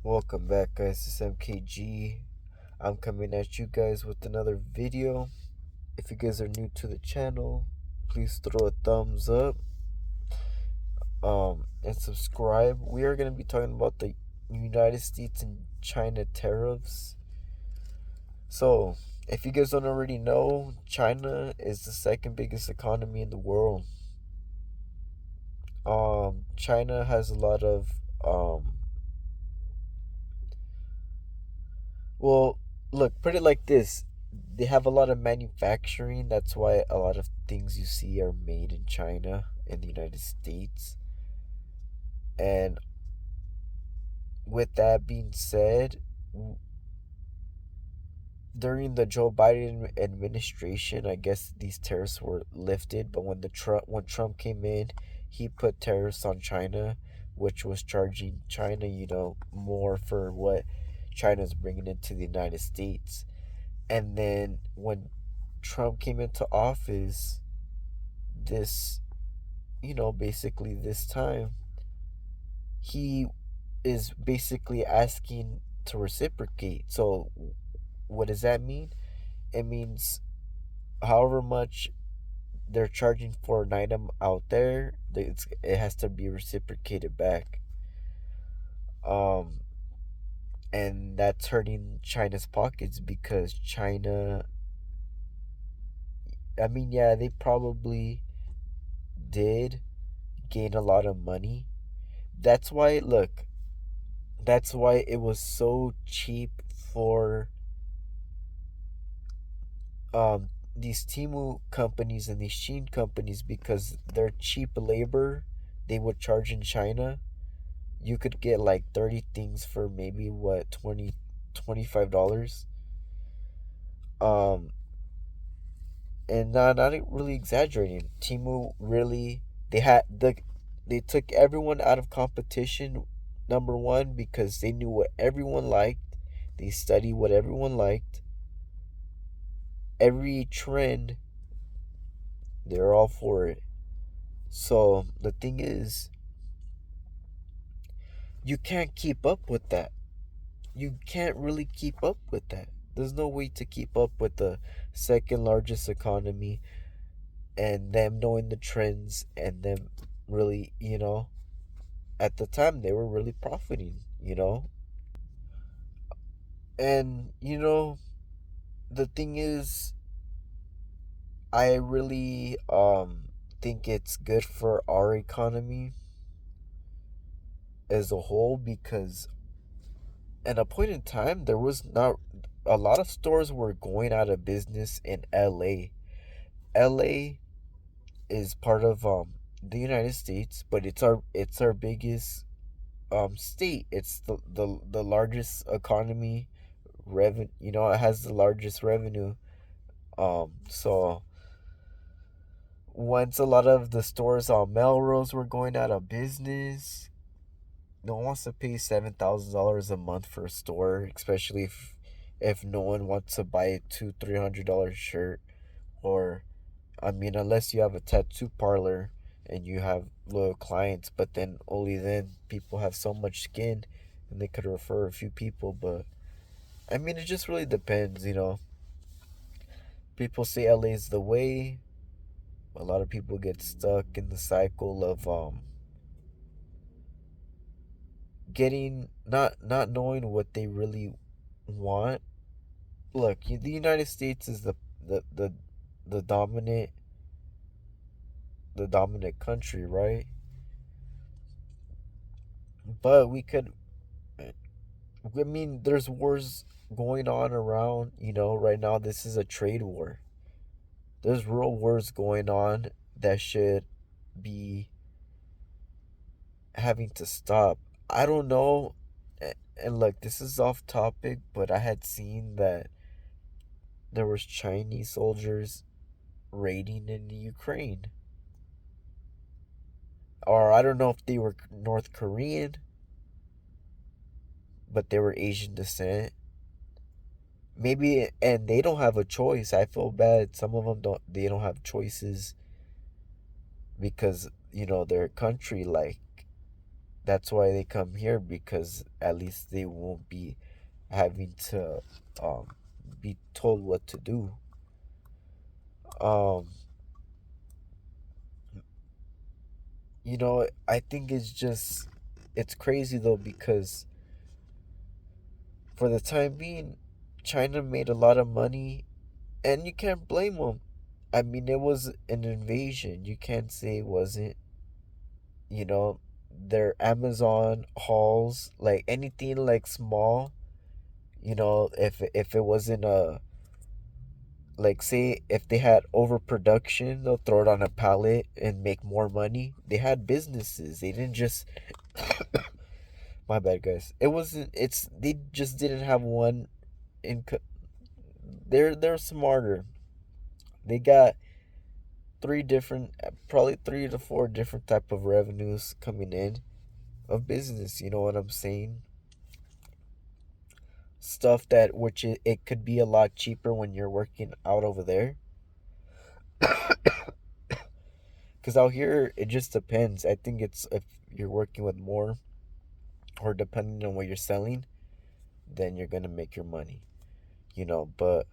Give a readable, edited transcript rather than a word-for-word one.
Welcome back, guys. It's MKG. I'm coming at you guys with another video. If you guys are new to the channel, please throw a thumbs up and subscribe. We are going to be talking about the United States and China tariffs. So, if you guys don't already know, China is the second biggest economy in the world. China has a lot of well, look, put it like this. They have a lot of manufacturing. That's why a lot of things you see are made in China and the United States. And with that being said, during the Joe Biden administration, I guess these tariffs were lifted, but when Trump came in, he put tariffs on China, which was charging China, more for what China's bringing into the United States. And then when Trump came into office, this, basically this time, he is basically asking to reciprocate. So, what does that mean? It means however much they're charging for an item out there, it has to be reciprocated back. Um, and that's hurting China's pockets because yeah, they probably did gain a lot of money. That's why, look, that's why it was so cheap for these Timu companies and these Shein companies, because their cheap labor they would charge in China. You could get like 30 things for maybe what, $25. Um and not really exaggerating. Timu really, they took everyone out of competition. Number one, because they knew what everyone liked. They studied what everyone liked. Every trend, they're all for it. So the thing is, you can't keep up with that. You can't really keep up with that. There's no way to keep up with the second largest economy and them knowing the trends and them really, at the time they were really profiting. And the thing is, I really think it's good for our economy as a whole, because at a point in time there was not a lot of stores were going out of business in LA. LA is part of the United States, but it's our biggest state. It's the largest economy, revenue, it has the largest revenue. So once a lot of the stores on Melrose were going out of business, no one wants to pay $7,000 a month for a store, especially if no one wants to buy a $200-300 shirt. Or, I mean, unless you have a tattoo parlor and you have loyal clients, but then only then people have so much skin and they could refer a few people. But I mean, it just really depends. People say LA is the way. A lot of people get stuck in the cycle of getting not knowing what they really want. Look, the United States is the dominant country, right? But we could, I mean, there's wars going on around, right now. This is a trade war. There's real wars going on that should be having to stop. I don't know. And look, this is off topic, but I had seen that there was Chinese soldiers raiding in Ukraine. Or I don't know if they were North Korean, but they were Asian descent. Maybe, and they don't have a choice. I feel bad. Some of them don't. They don't have choices because their country, like, That's why they come here, because at least they won't be having to um be told what to do. Um, I think it's crazy though, because for the time being, China made a lot of money, and you can't blame them. I mean, it was an invasion. You can't say it wasn't. You know, their Amazon hauls, like anything like small. If it wasn't a, like, say if they had overproduction, they'll throw it on a pallet and make more money. They had businesses. They didn't just my bad, guys. It wasn't. It's they just didn't have one income. They're smarter. They got three different, probably three to four different type of revenues coming in of business. You know what I'm saying? Stuff that which it could be a lot cheaper when you're working out over there. Because out here, it just depends. I think it's if you're working with more, or depending on what you're selling, then you're gonna make your money. But